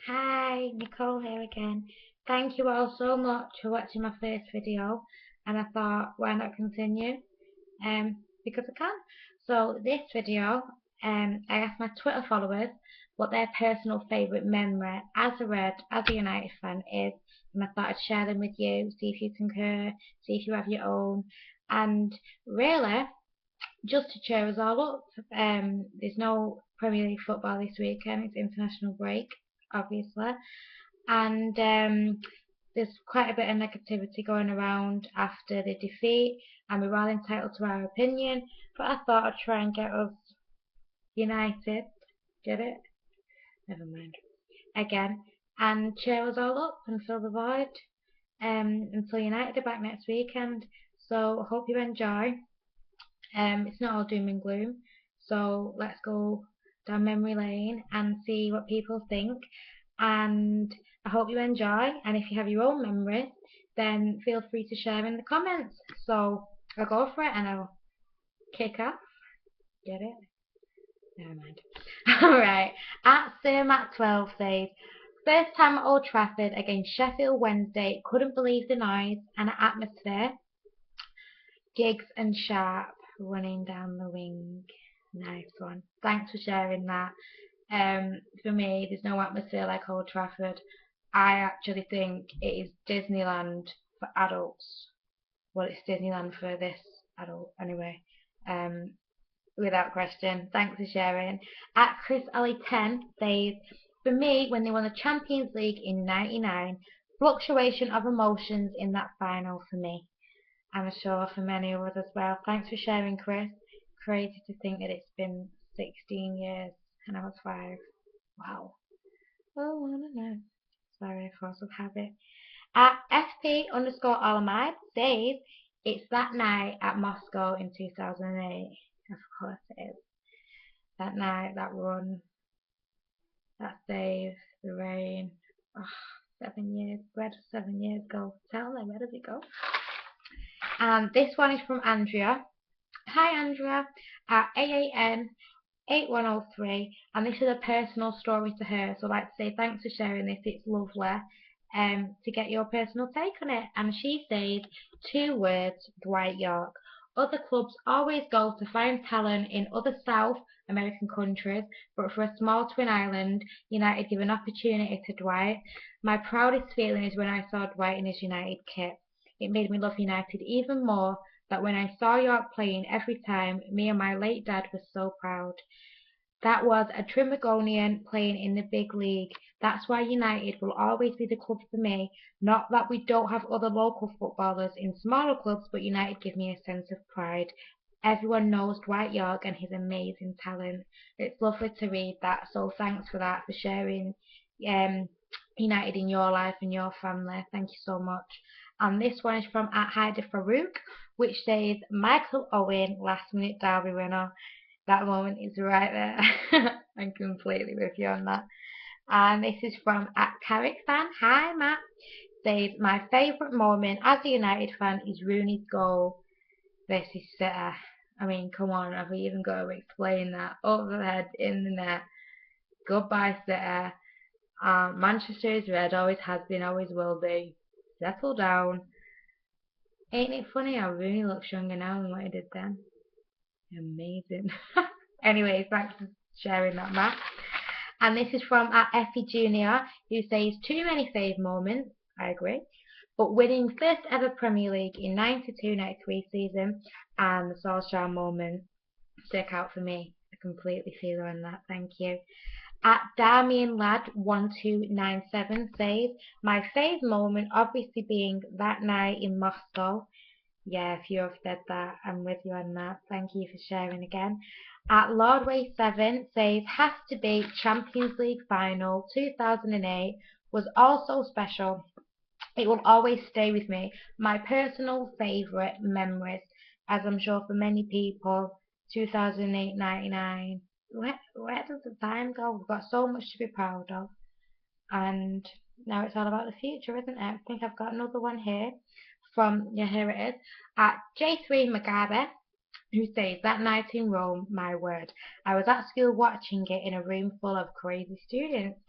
Hi, Nicole here again. Thank you all so much for watching my first video, and I thought, why not continue? Because I can. So this video, I asked my Twitter followers what their personal favourite memory as a United fan is, and I thought I'd share them with you, see if you concur, see if you have your own, and really, just to cheer us all up. There's no Premier League football this weekend. It's international break, obviously, and there's quite a bit of negativity going around after the defeat, and we're all entitled to our opinion. But I thought I'd try and get us united. Get it? Never mind. Again, and cheer us all up and fill the void. Until United are back next weekend. So hope you enjoy. It's not all doom and gloom. So let's go down memory lane and see what people think. And I hope you enjoy. And if you have your own memories, then feel free to share in the comments. So I'll go for it and I'll kick off. Get it? Never mind. Alright. At Sir Matt 12 says, first time at Old Trafford against Sheffield Wednesday. Couldn't believe the noise and atmosphere. Giggs and Sharp running down the wing. Nice one. Thanks for sharing that. For me, there's no atmosphere like Old Trafford. I actually think it is Disneyland for adults. Well, it's Disneyland for this adult anyway. Um, Without question. Thanks for sharing. At Chris Alley 10 says, for me, when they won the Champions League in '99, fluctuation of emotions in that final for me. I'm sure for many of us as well. Thanks for sharing, Chris. Crazy to think that it's been 16 years and I was 5. Wow. Oh, I don't know. Sorry, force of habit. At FP underscore Alamide says it's that night at Moscow in 2008. Of course it is. That night, that run, that save, the rain. Oh, 7 years. Where does 7 years go? Tell me, where does it go? And this one is from Andrea. Hi Andrea, at AAN 8103, and this is a personal story to her, so I'd like to say thanks for sharing this. It's lovely to get your personal take on it. And she says 2 words: Dwight York. Other clubs always go to find talent in other South American countries, but for a small twin island, United give an opportunity to Dwight. My proudest feeling is when I saw Dwight in his United kit. It made me love United even more, that when I saw York playing every time, me and my late dad were so proud. That was a Trimagonian playing in the big league. That's why United will always be the club for me. Not that we don't have other local footballers in smaller clubs, but United give me a sense of pride. Everyone knows Dwight York and his amazing talent. It's lovely to read that, so thanks for that, for sharing United in your life and your family. Thank you so much. And this one is from at Haida Farouk, which says Michael Owen last minute derby winner. That moment is right there. I'm completely with you on that. And this is from at Carrick fan. Hi Matt. Says my favourite moment as a United fan is Rooney's goal versus City. I mean, come on, have we even got to explain that? Over the head, in the net. Goodbye City. Manchester is red, always has been, always will be. Settle down. Ain't it funny how Rooney looks younger now than what he did then? Amazing. Anyways, thanks for sharing that, Matt. And this is from at Effie Junior, who says too many fave moments. I agree. But winning first ever Premier League in 92-93 season and the Solskjaer moment stick out for me. I completely feel on that. Thank you. At Damien Lad 1297 says my fave moment obviously being that night in Moscow. Yeah, if you have said that, I'm with you on that. Thank you for sharing again. At Lordway7 says has to be Champions League final 2008 was also special. It will always stay with me. My personal favourite memories, as I'm sure for many people, 2008-99. Where does the time go? We've got so much to be proud of. And now it's all about the future, isn't it? I think I've got another one here from, yeah, here it is, at J3 Mugabe. who says, "That night in Rome, my word, I was at school watching it in a room full of crazy students.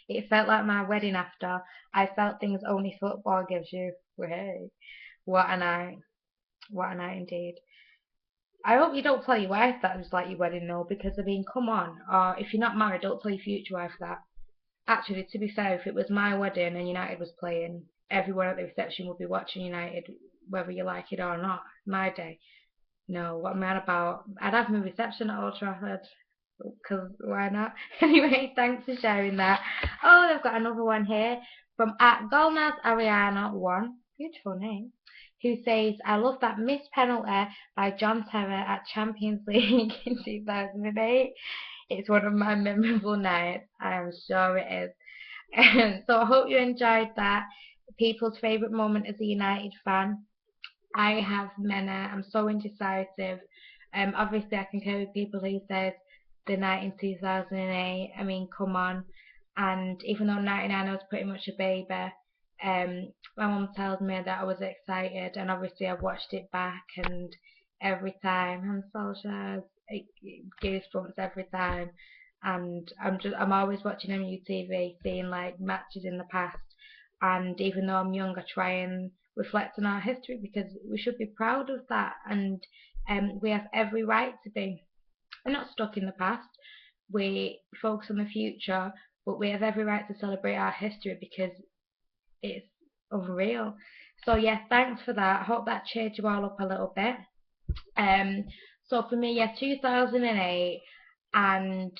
It felt like my wedding after. I felt things only football gives you. Hey, what a night. What a night indeed." I hope you don't tell your wife that was like your wedding though, because I mean, come on. Or if you're not married, don't tell your future wife that. Actually, to be fair, if it was my wedding and United was playing, everyone at the reception would be watching United, whether you like it or not. My day. No, what am I on about? I'd have my reception at Old Trafford. Because why not? Anyway, thanks for sharing that. Oh, they've got another one here from at Golnaz Ariana 1. Beautiful name. Who says, "I love that missed penalty by John Terry at Champions League in 2008. It's one of my memorable nights. I am sure it is." So I hope you enjoyed that. People's favourite moment as a United fan. I have many. I'm so indecisive. Obviously, I concur with people who says the night in 2008. I mean, come on. And even though 99 I was pretty much a baby, my mum tells me that I was excited, and obviously I've watched it back, and every time I'm so sure it goosebumps every time. And I'm always watching on UTV, seeing like matches in the past. And even though I'm young, I try and reflect on our history because we should be proud of that, and we have every right to be. We're not stuck in the past. We focus on the future, but we have every right to celebrate our history because it's unreal. So yeah, thanks for that. I hope that cheered you all up a little bit. Um, so for me, yeah, 2008, and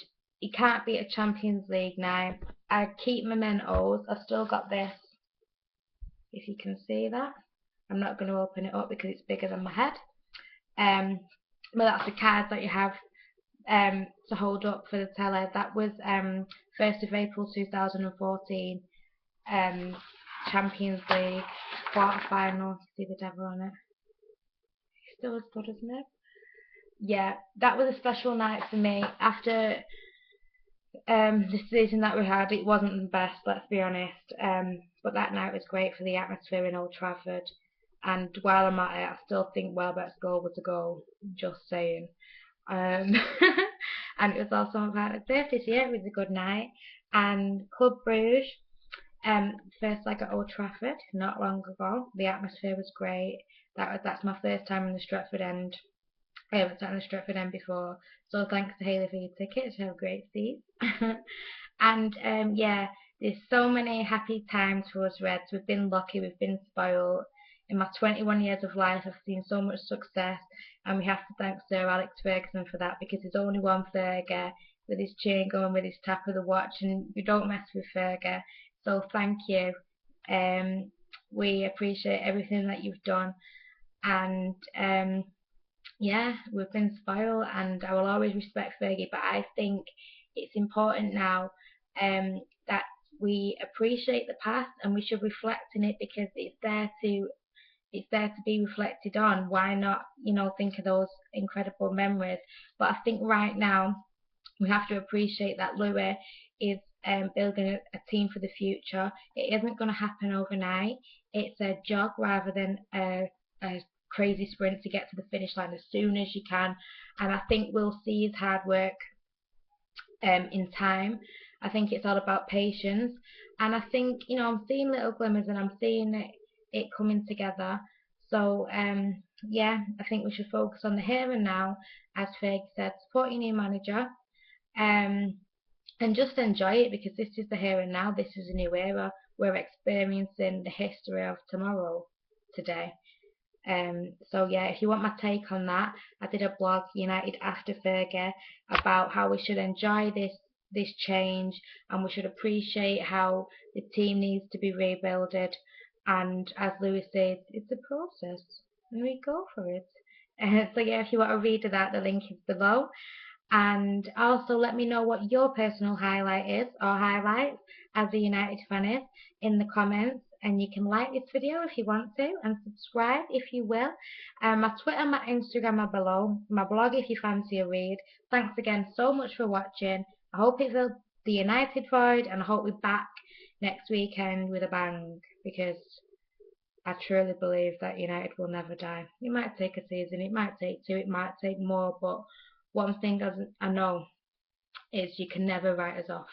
you can't beat a Champions League now. I keep mementos. I've still got this, if you can see that. I'm not going to open it up because it's bigger than my head. Um, but that's the cards that you have to hold up for the telly. That was 1st of April 2014 Champions League quarter final. See the devil on it. It's still as good, isn't it? Yeah, that was a special night for me. After the season that we had, it wasn't the best, let's be honest. But that night was great for the atmosphere in Old Trafford. And while I'm at it, I still think Welbeck's goal was a goal. Just saying. Um, and it was also my partner's birthday, so yeah, it was a good night. And Club Bruges, first leg at Old Trafford, not long ago. The atmosphere was great. That's my first time in the Stretford End. I haven't sat in the Stretford End before, so thanks to Hayley for your tickets. You have great seats. And yeah, there's so many happy times for us Reds. We've been lucky, we've been spoiled. In my 21 years of life, I've seen so much success, and we have to thank Sir Alex Ferguson for that because there's only one Fergie with his chain going, with his tap of the watch, and you don't mess with Fergie. So thank you. We appreciate everything that you've done, and yeah, we've been spoiled, and I will always respect Fergie, but I think it's important now that we appreciate the past and we should reflect on it because it's there to be reflected on. Why not, think of those incredible memories? But I think right now we have to appreciate that Louis is building a team for the future. It isn't going to happen overnight. It's a jog rather than a crazy sprint to get to the finish line as soon as you can. And I think we'll see his hard work in time. I think it's all about patience. And I think, I'm seeing little glimmers and I'm seeing it coming together. So, yeah, I think we should focus on the here and now, as Fergie said, support your new manager, and just enjoy it because this is the here and now. This is a new era. We're experiencing the history of tomorrow today. So yeah, if you want my take on that, I did a blog, United After Fergie, about how we should enjoy this change and we should appreciate how the team needs to be rebuilded. And as Lewis says, it's a process, and we go for it. So yeah, if you want to read that, the link is below. And also let me know what your personal highlight is or highlights as a United fan is in the comments. And you can like this video if you want to and subscribe if you will. My Twitter and my Instagram are below. My blog if you fancy a read. Thanks again so much for watching. I hope it filled the United void and I hope we're back next weekend with a bang because I truly believe that United will never die. It might take a season, it might take two, it might take more, but one thing I know is you can never write us off.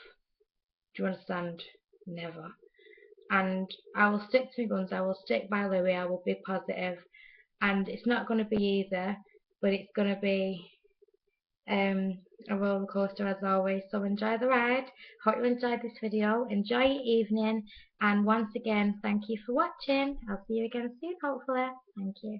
Do you understand? Never. And I will stick to my guns. I will stick by Louis. I will be positive, and it's not going to be easy, but it's going to be a roller coaster as always. So enjoy the ride. Hope you enjoyed this video. Enjoy your evening, and once again, thank you for watching. I'll see you again soon, hopefully. Thank you.